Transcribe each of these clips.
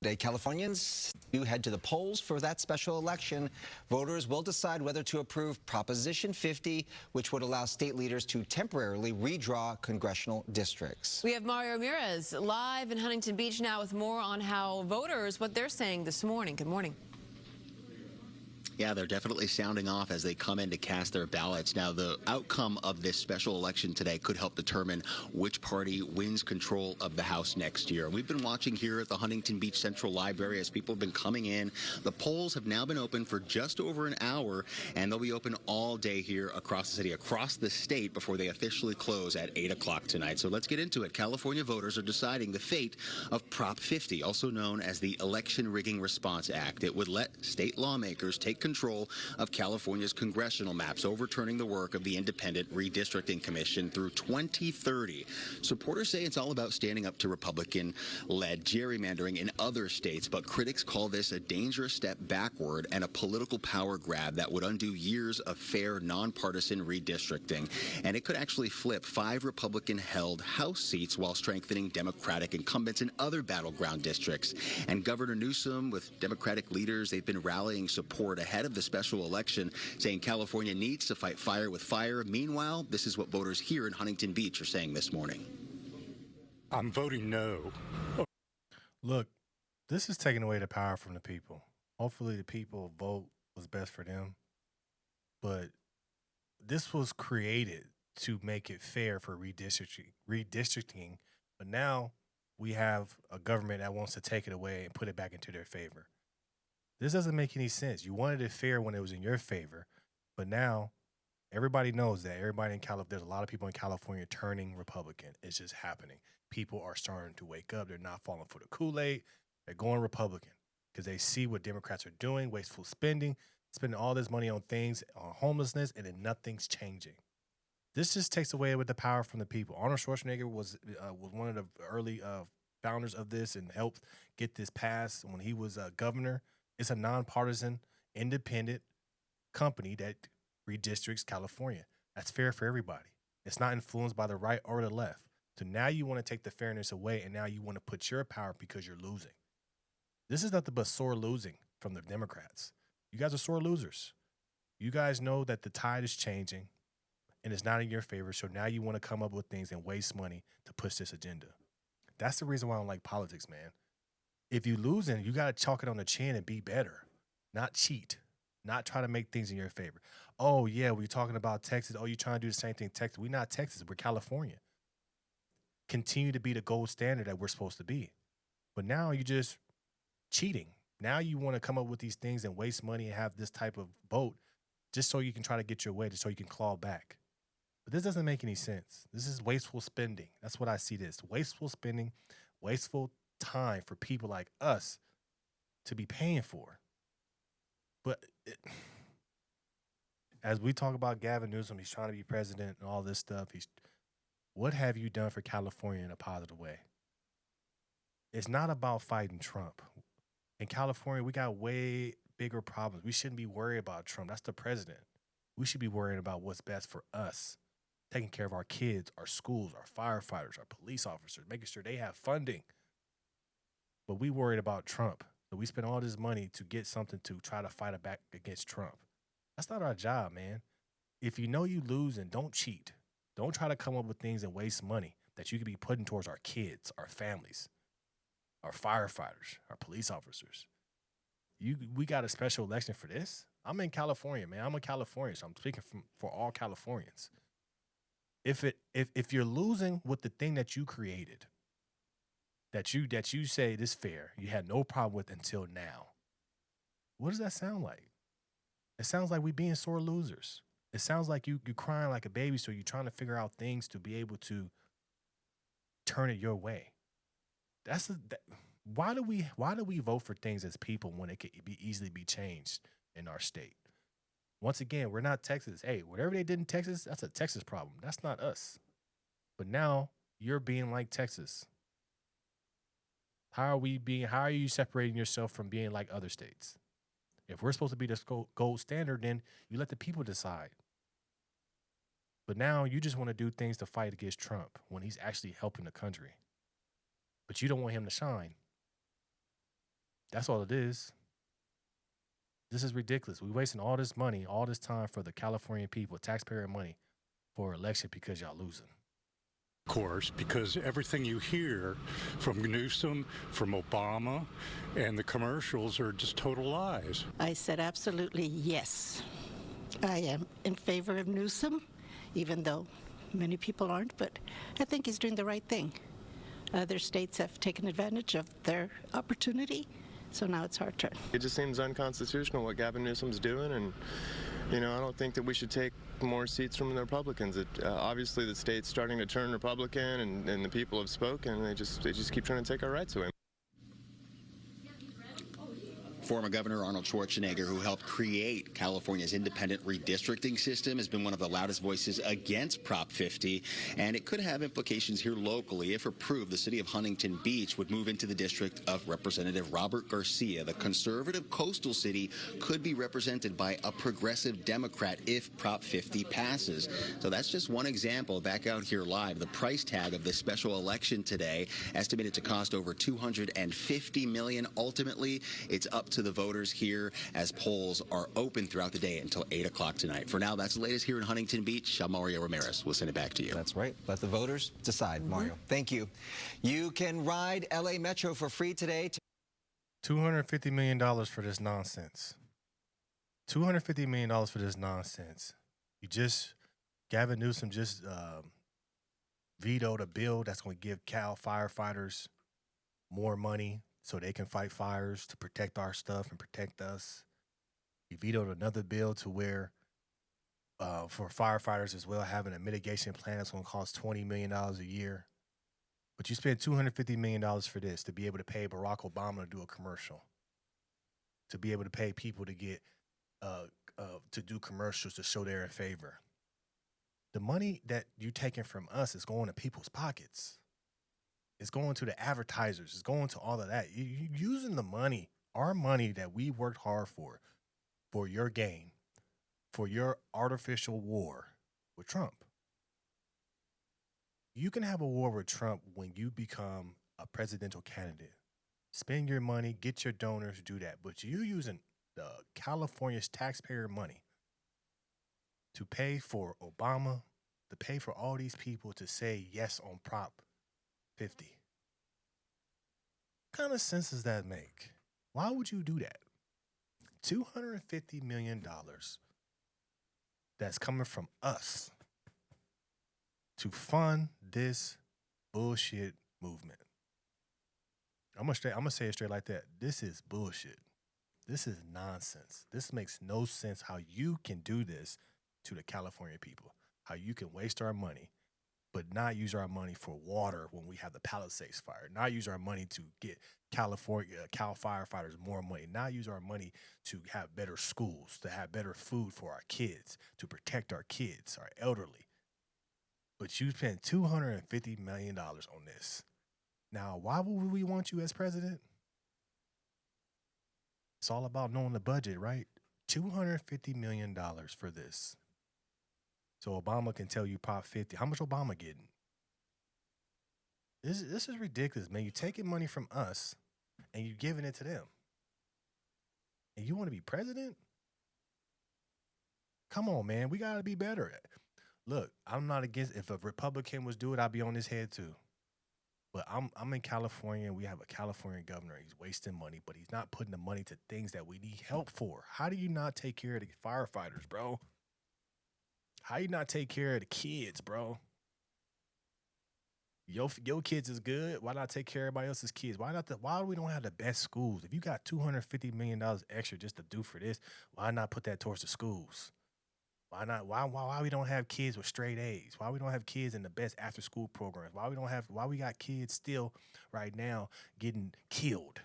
Today, Californians do head to the polls for that special election. Voters will decide whether to approve Proposition 50, which would allow state leaders to temporarily redraw congressional districts. We have Mario Ramirez live in Huntington Beach now with more on how voters, what they're saying this morning. Good morning. Yeah, they're definitely sounding off as they come in to cast their ballots. Now, the outcome of this special election today could help determine which party wins control of the House next year. We've been watching here at the Huntington Beach Central Library as people have been coming in. The polls have now been open for just over an hour, and they'll be open all day here across the city, across the state, before they officially close at 8 o'clock tonight. So let's get into it. California voters are deciding the fate of Prop 50, also known as the Election Rigging Response Act. It would let state lawmakers take control of California's congressional maps, overturning the work of the Independent Redistricting Commission through 2030. Supporters say it's all about standing up to Republican-led gerrymandering in other states, but critics call this a dangerous step backward and a political power grab that would undo years of fair, nonpartisan redistricting. And it could actually flip 5 Republican-held House seats while strengthening Democratic incumbents in other battleground districts. And Governor Newsom, with Democratic leaders, they've been rallying support ahead of the special election, saying California needs to fight fire with fire. Meanwhile, this is what voters here in Huntington Beach are saying this morning. I'm voting no. Look, this is taking away the power from the people. Hopefully the people vote what's best for them. But this was created to make it fair for redistricting. But now we have a government that wants to take it away and put it back into their favor. This doesn't make any sense. You wanted it fair when it was in your favor, but now everybody knows that there's a lot of people in California turning Republican. It's just happening. People are starting to wake up. They're not falling for the Kool-Aid. They're going Republican because they see what Democrats are doing, wasteful spending, spending all this money on things, on homelessness, and then nothing's changing. This just takes away with the power from the people. Arnold Schwarzenegger was one of the early founders of this and helped get this passed when he was governor. It's a nonpartisan, independent company that redistricts California. That's fair for everybody. It's not influenced by the right or the left. So now you want to take the fairness away, and now you want to put your power because you're losing. This is nothing but sore losing from the Democrats. You guys are sore losers. You guys know that the tide is changing, and it's not in your favor, so now you want to come up with things and waste money to push this agenda. That's the reason why I don't like politics, man. If you're losing, you got to chalk it on the chin and be better, not cheat, not try to make things in your favor. Oh, yeah, we're talking about Texas. Oh, you're trying to do the same thing Texas. We're not Texas. We're California. Continue to be the gold standard that we're supposed to be. But now you're just cheating. Now you want to come up with these things and waste money and have this type of vote just so you can try to get your way, just so you can claw back. But this doesn't make any sense. This is wasteful spending. That's what I see this. Wasteful spending, wasteful time for people like us to be paying for. But as we talk about Gavin Newsom, he's trying to be president and all this stuff. What have you done for California in a positive way? It's not about fighting Trump. In California, we got way bigger problems. We shouldn't be worried about Trump. That's the president. We should be worrying about what's best for us, taking care of our kids, our schools, our firefighters, our police officers, making sure they have funding. But we worried about Trump. So we spend all this money to get something to try to fight back against Trump. That's not our job, man. If you know you losing, don't cheat. Don't try to come up with things and waste money that you could be putting towards our kids, our families, our firefighters, our police officers. We got a special election for this? I'm in California, man. I'm a Californian, so I'm speaking for all Californians. If you're losing with the thing that you created, that you say this fair, you had no problem with until now, what does that sound like? It sounds like we being sore losers. It sounds like you crying like a baby, so you're trying to figure out things to be able to turn it your way. Why do we vote for things as people when it could easily be changed in our state? Once again, we're not Texas. Hey, whatever they did in Texas, that's a Texas problem. That's not us. But now you're being like Texas. How are you separating yourself from being like other states? If we're supposed to be the gold standard, then you let the people decide. But now you just want to do things to fight against Trump when he's actually helping the country. But you don't want him to shine. That's all it is. This is ridiculous. We're wasting all this money, all this time for the California people, taxpayer money, for an election because y'all losing. Of course, because everything you hear from Newsom, from Obama, and the commercials are just total lies. I said absolutely yes. I am in favor of Newsom, even though many people aren't, but I think he's doing the right thing. Other states have taken advantage of their opportunity, so now it's our turn. It just seems unconstitutional what Gavin Newsom's doing, and I don't think that we should take more seats from the Republicans. Obviously, the state's starting to turn Republican, and the people have spoken, and they just keep trying to take our rights away. Former Governor Arnold Schwarzenegger, who helped create California's independent redistricting system, has been one of the loudest voices against Prop 50, and it could have implications here locally. If approved, the city of Huntington Beach would move into the district of Representative Robert Garcia. The conservative coastal city could be represented by a progressive Democrat if Prop 50 passes. So that's just one example. Back out here live, the price tag of this special election today, estimated to cost over $250 million. Ultimately, it's up to the voters here as polls are open throughout the day until 8 o'clock tonight. For now, that's the latest here in Huntington Beach. I'm Mario Ramirez. We'll send it back to you. That's right. Let the voters decide, Mario. Thank you. You can ride LA Metro for free today. $250 million for this nonsense. $250 million for this nonsense. Gavin Newsom just vetoed a bill that's going to give Cal firefighters more money so they can fight fires to protect our stuff and protect us. He vetoed another bill to where for firefighters as well, having a mitigation plan that's going to cost $20 million a year. But you spend $250 million for this to be able to pay Barack Obama to do a commercial, to be able to pay people to get to do commercials to show they're in favor. The money that you're taking from us is going to people's pockets. It's going to the advertisers. It's going to all of that. You're using the money, our money that we worked hard for your gain, for your artificial war with Trump. You can have a war with Trump when you become a presidential candidate. Spend your money, get your donors, do that. But you're using the California's taxpayer money to pay for Obama, to pay for all these people to say yes on Prop 50. What kind of sense does that make? Why would you do that? $250 million that's coming from us to fund this bullshit movement. I'm gonna say it straight like that. This is bullshit. This is nonsense. This makes no sense how you can do this to the California people. How you can waste our money, but not use our money for water when we have the Palisades fire. Not use our money to get Cal firefighters more money. Not use our money to have better schools, to have better food for our kids, to protect our kids, our elderly. But you spent $250 million on this. Now, why would we want you as president? It's all about knowing the budget, right? $250 million for this. So Obama can tell you Prop 50. How much Obama getting? This is ridiculous, man. You're taking money from us and you're giving it to them. And you want to be president? Come on, man. We got to be better. Look, I'm not against, if a Republican was do it, I'd be on his head too. But I'm in California and we have a California governor. He's wasting money, but he's not putting the money to things that we need help for. How do you not take care of the firefighters, bro? How you not take care of the kids, bro? Your kids is good. Why not take care of everybody else's kids? Why we don't have the best schools? If you got $250 million extra just to do for this, why not put that towards the schools? Why not? Why we don't have kids with straight A's? Why we don't have kids in the best after school programs? Why we got kids still right now getting killed?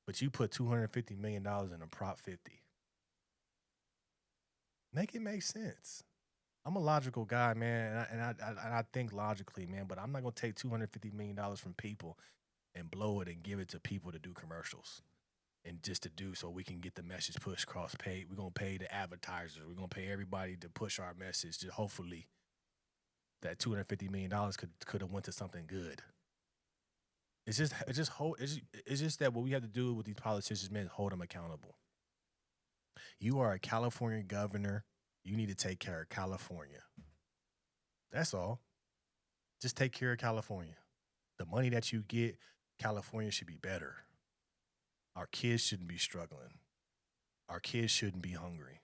But you put $250 million in a Prop 50. Make it make sense. I'm a logical guy, man, and I think logically, man, but I'm not going to take $250 million from people and blow it and give it to people to do commercials and just to do so we can get the message pushed across pay. We're going to pay the advertisers. We're going to pay everybody to push our message. Just hopefully that $250 million could have went to something good. It's just that what we have to do with these politicians, man, is hold them accountable. You are a California governor. You need to take care of California. That's all. Just take care of California. The money that you get, California should be better. Our kids shouldn't be struggling. Our kids shouldn't be hungry.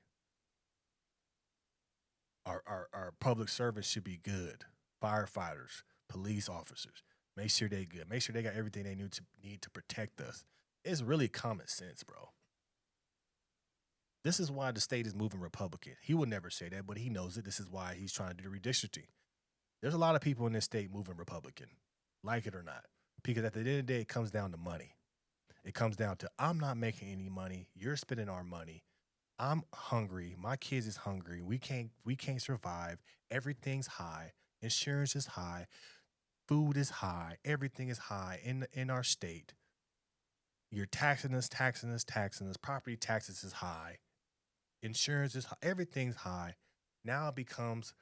Our public service should be good. Firefighters, police officers, make sure they good. Make sure they got everything they need to protect us. It's really common sense, bro. This is why the state is moving Republican. He would never say that, but he knows it. This is why he's trying to do the redistricting. There's a lot of people in this state moving Republican, like it or not. Because at the end of the day, it comes down to money. It comes down to, I'm not making any money. You're spending our money. I'm hungry. My kids is hungry. We can't survive. Everything's high. Insurance is high. Food is high. Everything is high in our state. You're taxing us. Property taxes is high. Insurance is high. Everything's high. Now it becomes,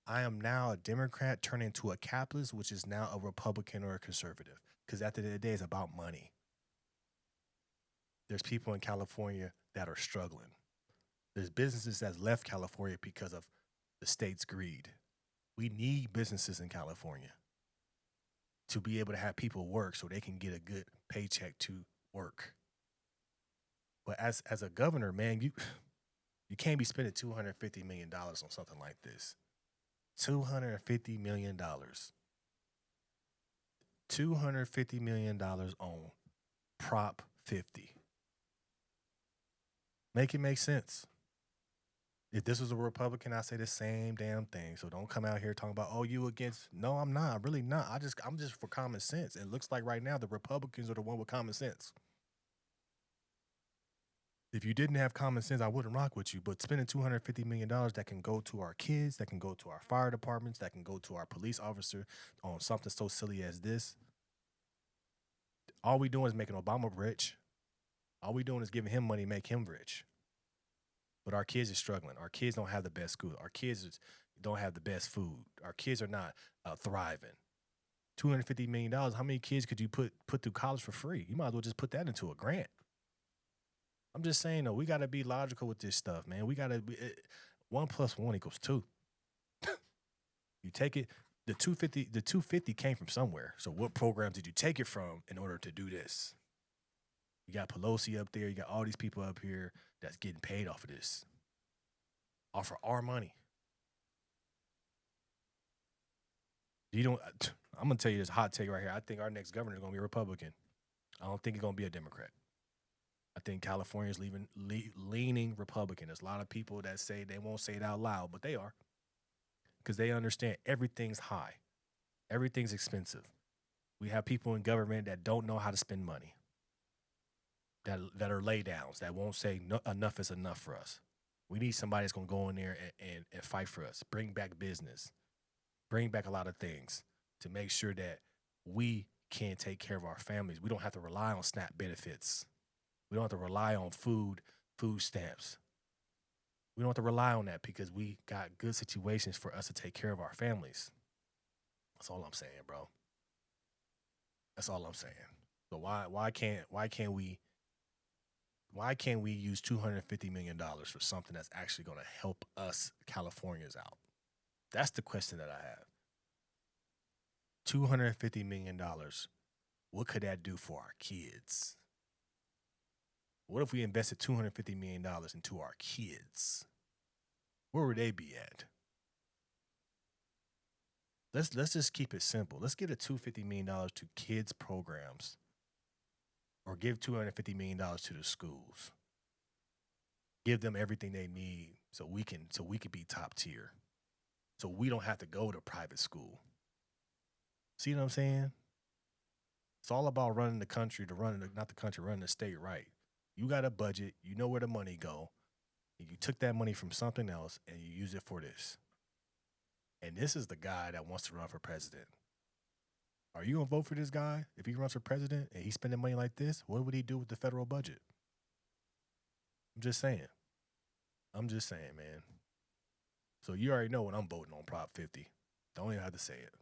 I am now a Democrat turning into a capitalist, which is now a Republican or a conservative. Because at the end of the day, it's about money. There's people in California that are struggling. There's businesses that's left California because of the state's greed. We need businesses in California to be able to have people work so they can get a good paycheck to work. But as a governor, man, you can't be spending $250 million on something like this. $250 million. $250 million on Prop 50. Make it make sense. If this was a Republican, I'd say the same damn thing. So don't come out here talking about, oh, you against. No, I'm not. I'm really not. I'm just for common sense. It looks like right now the Republicans are the one with common sense. If you didn't have common sense, I wouldn't rock with you. But spending $250 million that can go to our kids, that can go to our fire departments, that can go to our police officer on something so silly as this, all we doing is making Obama rich. All we doing is giving him money, make him rich. But our kids are struggling. Our kids don't have the best school. Our kids don't have the best food. Our kids are not thriving. $250 million, how many kids could you put through college for free? You might as well just put that into a grant. I'm just saying, though, we got to be logical with this stuff, man. We got to be, 1 + 1 = 2. You take it, the 250 came from somewhere. So what programs did you take it from in order to do this? You got Pelosi up there. You got all these people up here that's getting paid off of this. Off of our money. I'm going to tell you this hot take right here. I think our next governor is going to be a Republican. I don't think he's going to be a Democrat. I think California is leaning Republican. There's a lot of people that say they won't say it out loud, but they are. Because they understand everything's high. Everything's expensive. We have people in government that don't know how to spend money. That are laydowns, that won't say enough is enough for us. We need somebody that's going to go in there and fight for us, bring back business, bring back a lot of things to make sure that we can take care of our families. We don't have to rely on SNAP benefits. We don't have to rely on food stamps. We don't have to rely on that because we got good situations for us to take care of our families. That's all I'm saying, bro. That's all I'm saying. So why can't we use $250 million for something that's actually going to help us Californians out? That's the question that I have. $250 million. What could that do for our kids? What if we invested $250 million into our kids? Where would they be at? Let's just keep it simple. Let's get a $250 million to kids programs, or give $250 million to the schools. Give them everything they need so we can be top tier. So we don't have to go to private school. See what I'm saying? It's all about running the country running the state right. You got a budget, you know where the money go, and you took that money from something else and you use it for this. And this is the guy that wants to run for president. Are you going to vote for this guy? If he runs for president and he's spending money like this, what would he do with the federal budget? I'm just saying, man. So you already know what I'm voting on Prop 50. Don't even have to say it.